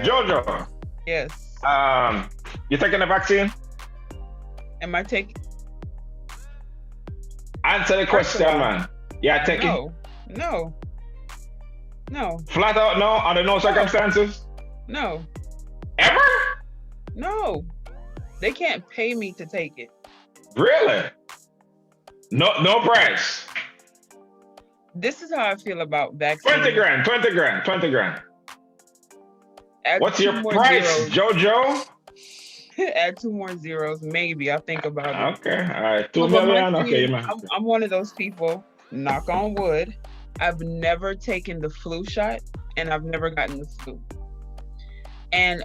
Jojo, Yes. you taking the vaccine? Am I taking? Answer the First of question, all, man. Yeah, taking. no, no, no, Flat out no, under no no, circumstances? no, Ever? no. They can't pay me to take it. Really? No, no price. This is how I feel about 20 vaccines. grand, 20 grand, 20 grand. Add What's two your more price, zeros. Jojo? Add two more zeros. Maybe I'll think about it. Okay, all right. 2 No, but my million? thing Okay, is, man. I'm one of those people. Knock on wood. I've never taken the flu shot, and I've never gotten the flu. And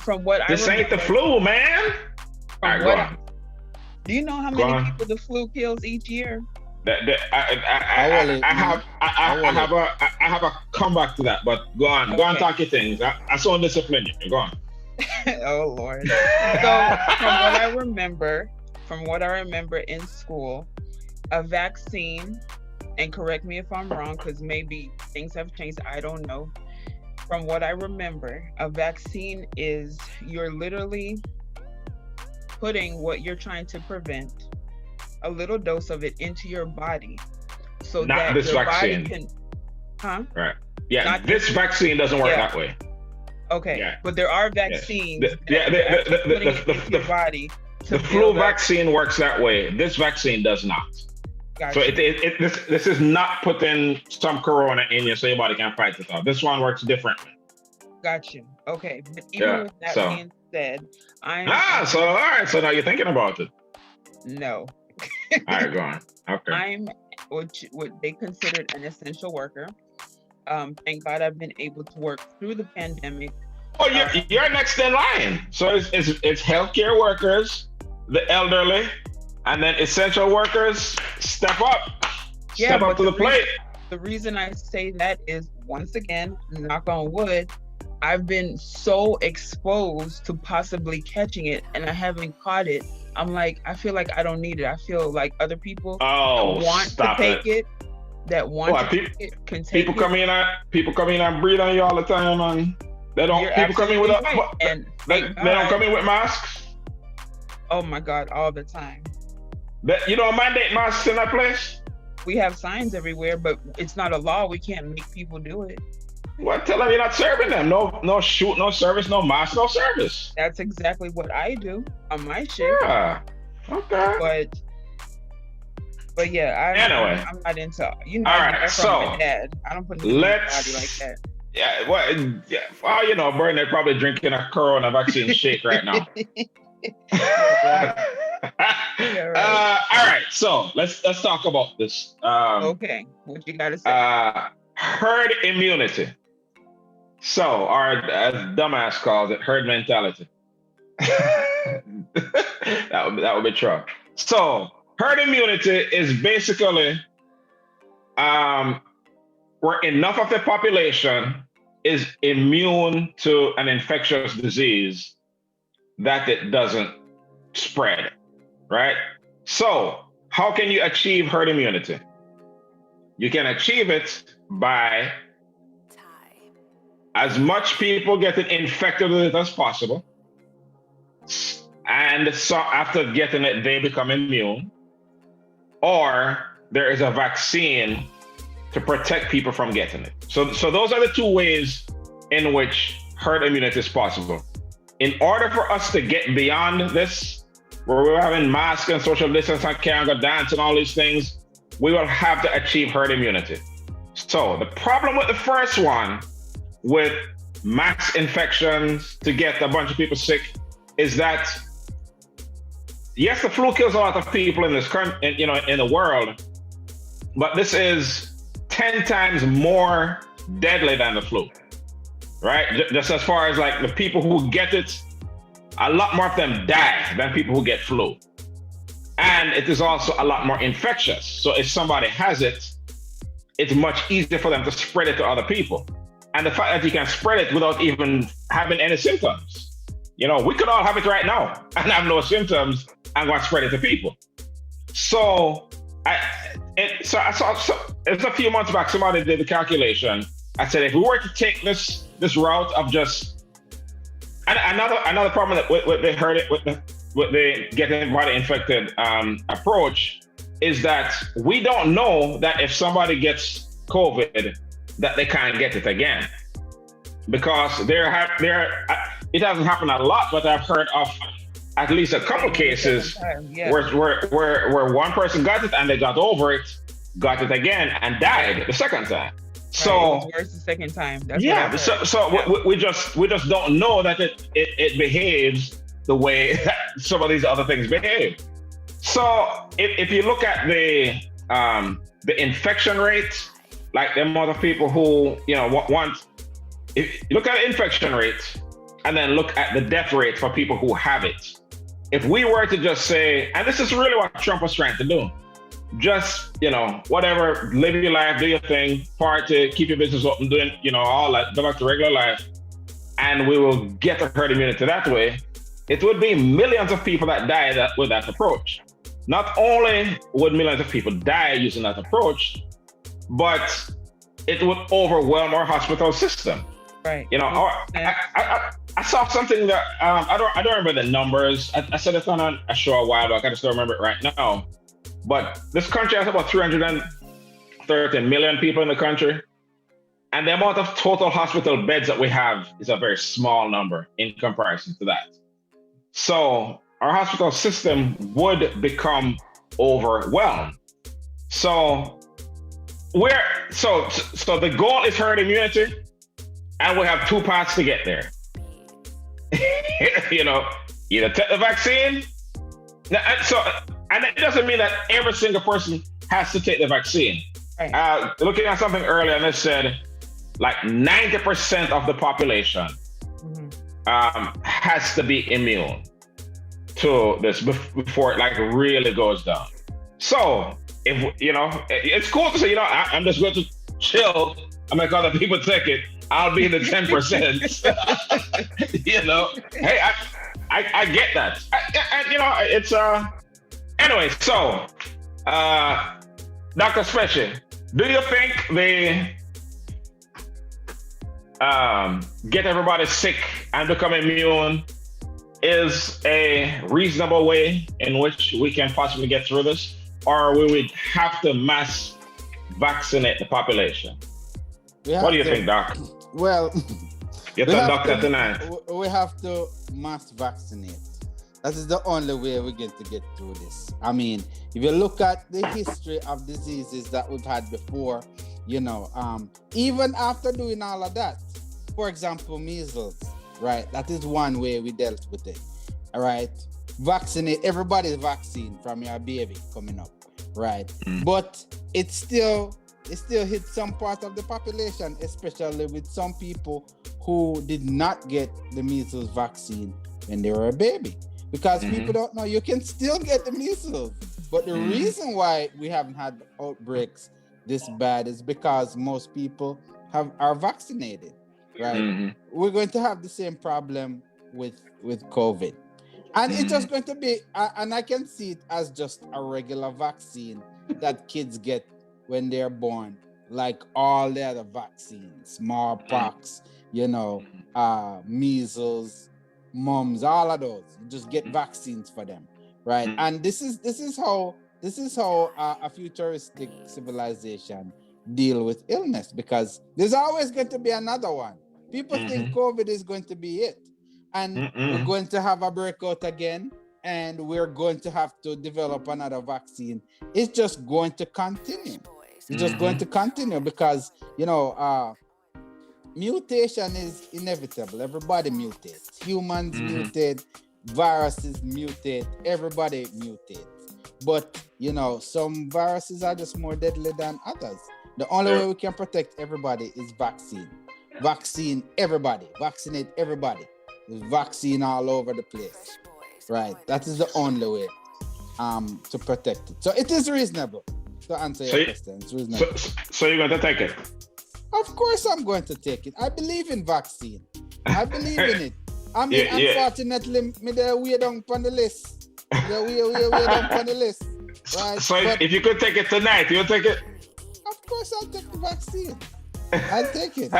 from what This I ain't the remember, flu, man. All right, from go what on. do you know how Go many on. people the flu kills each year? I have a comeback to that, but go on, Okay. talk your things. I saw discipline you. Go on. Oh Lord. So from what I remember in school, a vaccine, and correct me if I'm wrong, because maybe things have changed, I don't know. From what I remember, a vaccine is you're literally putting what you're trying to prevent, a little dose of it into your body, so Not that this your vaccine. body can, Right. Yeah, Not this vaccine doesn't work Yeah. that way. okay, Yeah. but there are vaccines The- that yeah, you're actually putting it the- into your body to The flu build up. vaccine works that way. This vaccine does not. Gotcha. So this is not putting some corona in you so your body can fight it off. This one works differently. Got you. Okay, but even Yeah. with that So being said, so all right. So now you're thinking about it. no, All right, go on. Okay. I'm what they considered an essential worker. Thank God I've been able to work through the pandemic. Oh, you're next in line. So it's healthcare workers, the elderly, and then essential workers. Step up. Yeah, Step up to the plate. The reason I say that is, once again, knock on wood, I've been so exposed to possibly catching it, and I haven't caught it. I feel like I don't need it. I feel like other people Oh, that want to stop take it. that want Well, to take it, can take People it. come in and breathe on you all the time, and they don't. You're People come in with absolutely right. And they thank don't God. come in with masks. Oh my God, all the time. You don't mandate masks in that place. We have signs everywhere, but it's not a law. We can't make people do it. Well, tell them you're not serving them. No shoot, no service, no mask, no service. That's exactly what I do on my shift. Yeah. Okay. But yeah, Anyway. I'm not into, All I right, get that from so my dad. I don't put it in my body like that. Yeah. Well, Bernard probably drinking a Corona vaccine shake right now. Yeah, right. All right. So let's talk about this. Okay, what you gotta say? Herd immunity. So, or as dumbass calls it, herd mentality. that would be true. So, herd immunity is basically where enough of the population is immune to an infectious disease that it doesn't spread, right? So, how can you achieve herd immunity? You can achieve it by as much people getting infected with it as possible. And so after getting it, they become immune. Or there is a vaccine to protect people from getting it. So those are the two ways in which herd immunity is possible. In order for us to get beyond this, where we're having masks and social distance and can't go dance and all these things, we will have to achieve herd immunity. So the problem with the first one, with mass infections to get a bunch of people sick, is that yes, the flu kills a lot of people in this country, in the world, but this is 10 times more deadly than the flu, right? Just as far as like the people who get it, a lot more of them die than people who get flu. And it is also a lot more infectious. So if somebody has it, it's much easier for them to spread it to other people. And the fact that you can spread it without even having any symptoms. We could all have it right now and have no symptoms and go and spread it to people. So it's a few months back, somebody did the calculation. I said, if we were to take this route of just And another problem that with the herd with the getting everybody infected approach is that we don't know that if somebody gets COVID that they can't get it again, because it hasn't happened a lot, but I've heard of at least a couple cases where one person got it and they got over it, got it again, and died the second time. So it was worse the second time. That's we just don't know that it behaves the way that some of these other things behave. So if you look at the infection rate, like the amount of people who if you look at the infection rate and then look at the death rate for people who have it. If we were to just say, and this is really what Trump was trying to do, just, whatever, live your life, do your thing, party, keep your business open, doing, all that, go back to regular life, and we will get a herd immunity that way, it would be millions of people that die with that approach. Not only would millions of people die using that approach, but it would overwhelm our hospital system. Right. I saw something that I don't remember the numbers. I said it on a show a while back. I just don't remember it right now. But this country has about 330 million people in the country, and the amount of total hospital beds that we have is a very small number in comparison to that. So our hospital system would become overwhelmed. So the goal is herd immunity, and we have two paths to get there. Either take the vaccine. And it doesn't mean that every single person has to take the vaccine. Right. Looking at something earlier, and it said like 90% of the population has to be immune to this before it like really goes down. So if it's cool to say, I'm just going to chill and make other people take it. I'll be in the 10%. Hey, I get that. It's anyway. So, Dr. Special, do you think they get everybody sick and become immune is a reasonable way in which we can possibly get through this, or we would have to mass vaccinate the population? What do you think, Doc? Well, you're the doctor tonight. We have to mass vaccinate. That is the only way we get to get through this. I mean, if you look at the history of diseases that we've had before, even after doing all of that, for example, measles, right? That is one way we dealt with it, all right? Vaccinate everybody's vaccine from your baby coming up, right? But it still hit some part of the population, especially with some people who did not get the measles vaccine when they were a baby. Because people don't know, you can still get the measles. But the reason why we haven't had outbreaks this bad is because most people are vaccinated, right? We're going to have the same problem with COVID. And it's just going to be, and I can see it as just a regular vaccine that kids get when they're born, like all the other vaccines, smallpox, measles, mumps, all of those. You just get vaccines for them, right? And this is how a futuristic civilization deal with illness, because there's always going to be another one. People think COVID is going to be it, and we're going to have a breakout again, and we're going to have to develop another vaccine. It's just going to continue. It's just going to continue because, mutation is inevitable. Everybody mutates. Humans mutate, viruses mutate, everybody mutates. But, some viruses are just more deadly than others. The only way we can protect everybody is vaccine. Vaccine everybody. Vaccinate everybody. There's vaccine all over the place. Right? That is the only way to protect it. So it is reasonable to answer your question. It's reasonable. So you're going to take it? Of course I'm going to take it. I believe in vaccine. I believe in it. I mean, unfortunately, me there way down on the list. Way down on the list. Right? So if you could take it tonight, you'll take it? Of course I'll take the vaccine. I'll take it.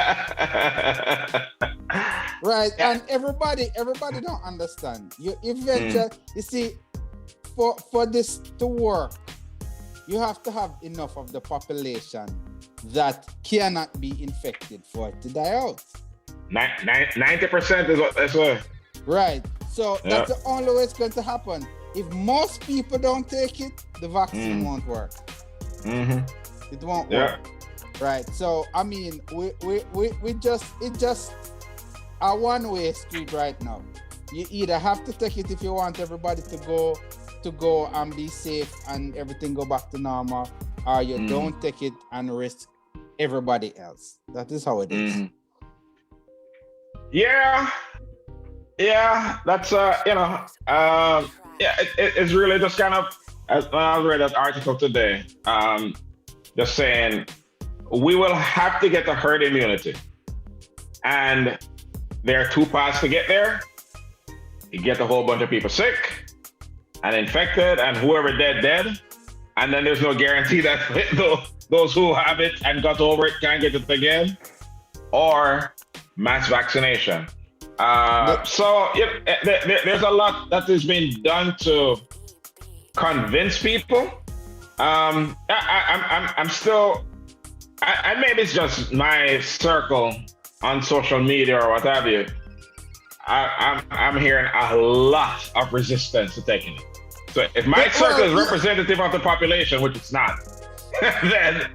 right? Yeah. And everybody don't understand. You eventually, you see, for this to work, you have to have enough of the population that cannot be infected for it to die out. 90% is what that's what. Right. So that's the only way it's going to happen. If most people don't take it, the vaccine won't work. It won't work. Right. So I mean, we just a one-way street right now. You either have to take it if you want everybody to go and be safe and everything go back to normal, or you don't take it and risk everybody else. That is how it is. Yeah, that's it's really just kind of, as when I read that article today, just saying we will have to get the herd immunity, and there are two paths to get there. You get a whole bunch of people sick and infected, and whoever dead, and then there's no guarantee that those who have it and got over it can't get it again, or mass vaccination. So there's a lot that is being done to convince people. I'm still, maybe it's just my circle on social media or what have you. I'm hearing a lot of resistance to taking it. So if my circle is representative of the population, which it's not, then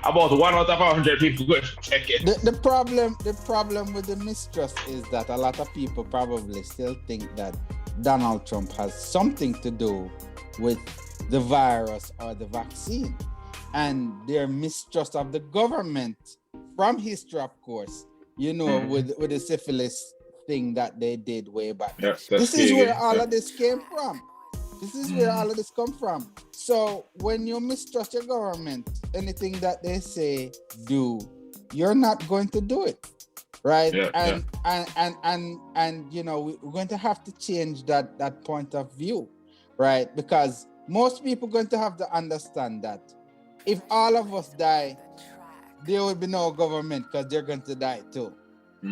about 1 out of 100 people will take it. The problem with the mistrust is that a lot of people probably still think that Donald Trump has something to do with the virus or the vaccine, and their mistrust of the government from history, of course, with the syphilis thing that they did way back. This is where all of this came from. This is where all of this come from. So when you mistrust your government, anything that they say do, you're not going to do it, right? And we're going to have to change that point of view, right? Because most people are going to have to understand that if all of us die, there will be no government because they're going to die too.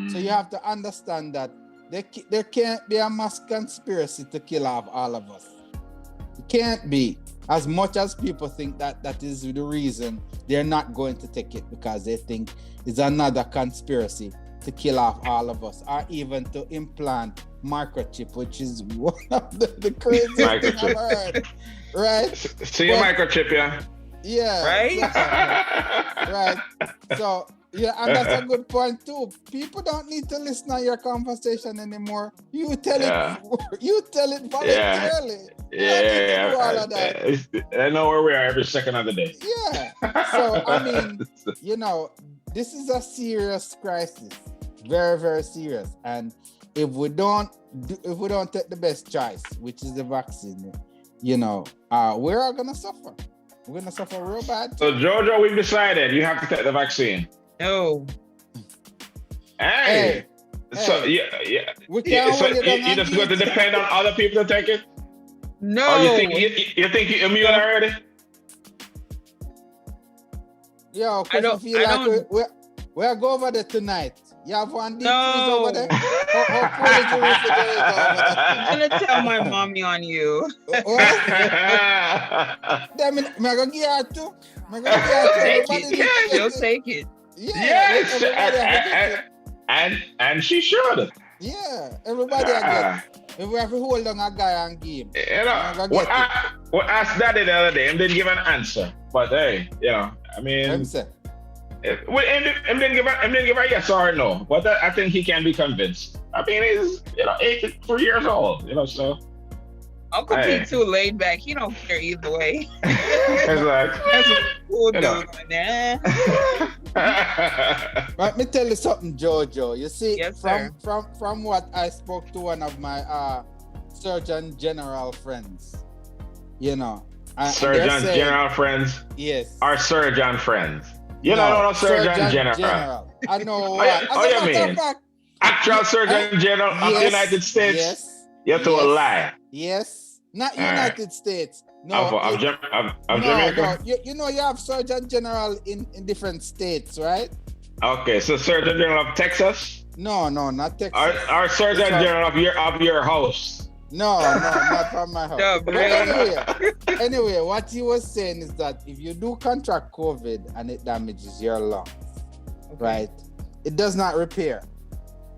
So you have to understand that there can't be a mass conspiracy to kill off all of us. It can't be. As much as people think that is the reason they're not going to take it, because they think it's another conspiracy to kill off all of us, or even to implant microchip, which is one of the craziest things I've heard. Right? See your microchip, yeah? Yeah. Right? Right. So, yeah, and that's a good point too. People don't need to listen to your conversation anymore. You tell it voluntarily. Yeah. All of that. I know where we are every second of the day. Yeah. So I mean, this is a serious crisis, very, very serious. And if we don't take the best choice, which is the vaccine, we're all gonna suffer. We're gonna suffer real bad. So Jojo, we've decided you have to take the vaccine. No. Hey. So yeah. We can't so you just going to depend on other people to take it? No. Or you think you're immune already? Yo, because we'll go over there tonight. You have one deep freeze over there? How cool is the refrigerator over there? I'm gonna tell my mommy on you. What? Damn it, I'm gonna give her too. She'll take it. Yeah. And she should. Yeah, everybody again. If we have to hold on a guy and give him. We asked Daddy the other day and didn't give an answer. But hey, I mean, him didn't give a yes or no. But I think he can be convinced. I mean, he's 83 years old. So. Uncle P too laid back. He don't care either way. Exactly. That's a cool dude, man. Let me tell you something, Jojo. You see, yes, from what I spoke to one of my Surgeon General friends, Surgeon General friends. Yes. Our surgeon friends. You don't know Surgeon General. I know what. What you mean? Actual Surgeon General of the United States. Yes. You're to a lie. Yes. Not United States. No. Of Jamaica? No. You have Surgeon General in different states, right? Okay, so Surgeon General of Texas? No, not Texas. Our Surgeon General of your house. No, not from my house. No, But anyway, what he was saying is that if you do contract COVID and it damages your lungs, right, it does not repair.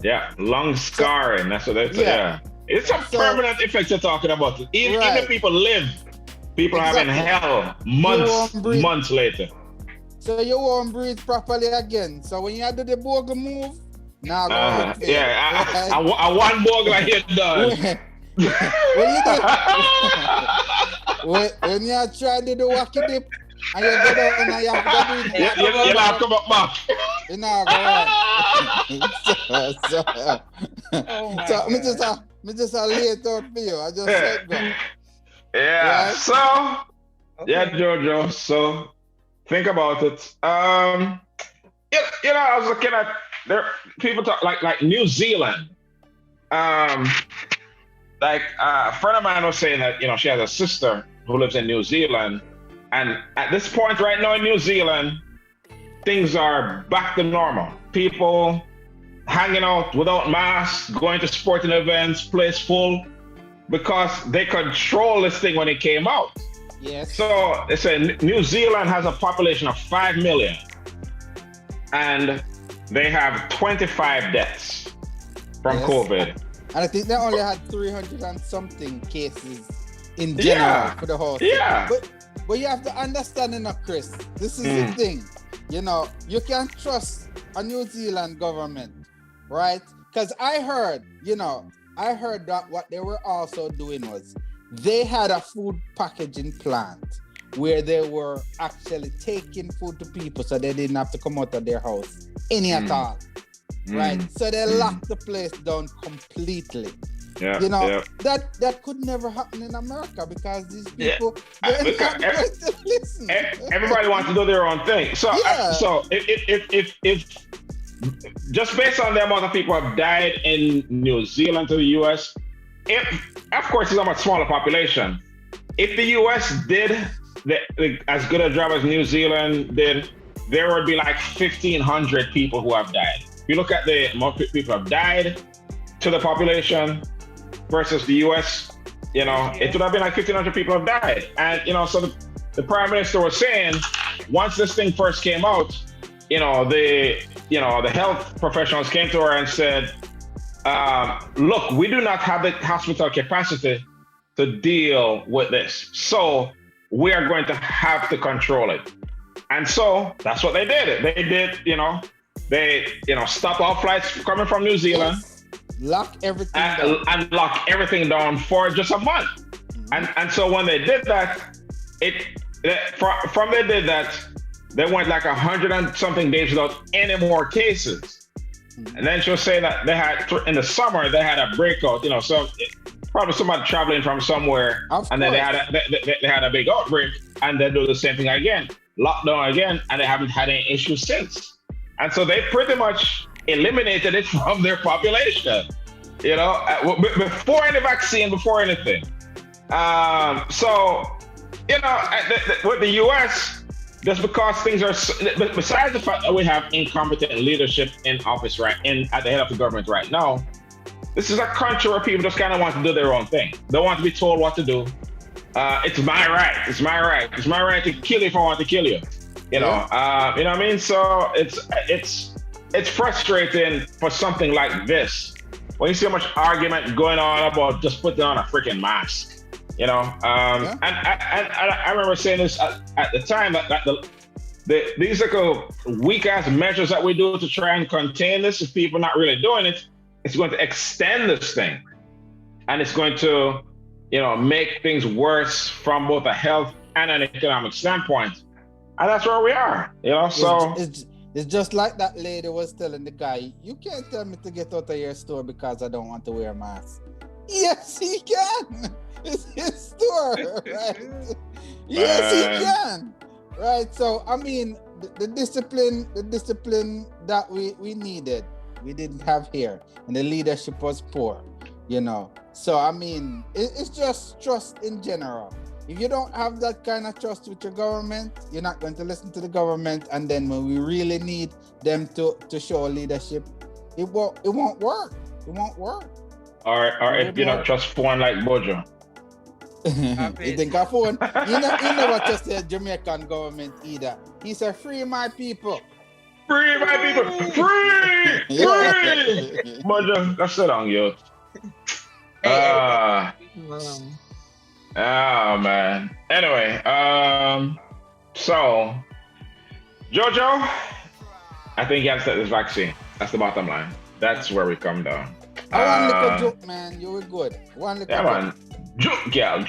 Yeah, lung scarring. That's what they say. Yeah. It's a permanent effect you're talking about. Even if people live, people having hell months later. So you won't breathe properly again. So when you do the bogle move, now I one bogle I hit done. when you try to do wacky dip and you go down and you have to do it, you not come up back. You know, so me just lay it out for you. I just said go. Yeah. Right? So yeah, Jojo. So think about it. I was looking at people talk like New Zealand. Like a friend of mine was saying that she has a sister who lives in New Zealand, and at this point right now in New Zealand, things are back to normal. People hanging out without masks, going to sporting events, place full, because they control this thing when it came out. Yes. So they say New Zealand has a population of 5 million, and they have 25 deaths from COVID. And I think they only had 300 and something cases in general for the whole thing. Yeah. But you have to understand enough, Chris. This is the thing. You can't trust a New Zealand government, right? Because I heard that what they were also doing was they had a food packaging plant where they were actually taking food to people so they didn't have to come out of their house at all. Right, so they locked the place down completely. That could never happen in America because these people they're not going to listen. Everybody wants to do their own thing. So if just based on the amount of people who have died in New Zealand to the US, of course it's a much smaller population. If the US did as good a job as New Zealand did, there would be like 1,500 people who have died. If you look at the amount of people who have died to the population versus the US, it would have been like 1,500 people have died. And, so the Prime Minister was saying, once this thing first came out, the health professionals came to her and said, look, we do not have the hospital capacity to deal with this. So we are going to have to control it. And so that's what they did. They did, they stop all flights coming from New Zealand, lock everything down. And lock everything down for just a month. And so when they did that, they went like 100 and something days without any more cases. And then she was saying that they had in the summer they had a breakout. So probably somebody traveling from somewhere, and then they had a big outbreak, and they do the same thing again, lockdown again, and they haven't had any issues since. And so they pretty much eliminated it from their population, before any vaccine, before anything. With the US, just because things are, besides the fact that we have incompetent leadership in office at the head of the government right now, this is a country where people just kind of want to do their own thing. They want to be told what to do. It's my right. It's my right. It's my right to kill you if I want to kill you. You know what I mean? So it's frustrating for something like this when you see how much argument going on about just putting on a freaking mask. And I remember saying this at the time that these like weak ass measures that we do to try and contain this, if people not really doing it, it's going to extend this thing, and it's going to make things worse from both a health and an economic standpoint. And that's where we are, so. It's just like that lady was telling the guy, you can't tell me to get out of your store because I don't want to wear a mask. Yes, he can. It's his store, right? Yes, he can. Right. So, I mean, the discipline that we needed, we didn't have here. And the leadership was poor, So, I mean, it's just trust in general. If you don't have that kind of trust with your government, you're not going to listen to the government. And then when we really need them to show leadership, It won't work. It won't work. Or if you don't trust phone like Bojo. You think of phone? You never trust the Jamaican government either. He said, "Free my people." Free my people. Free. Free. Bojo, that's so long, yo. Oh man. Anyway, so Jojo, I think you have to take this vaccine. That's the bottom line. That's where we come down. One little joke, man. You were good. One little yeah, joke. Man. Joke girl.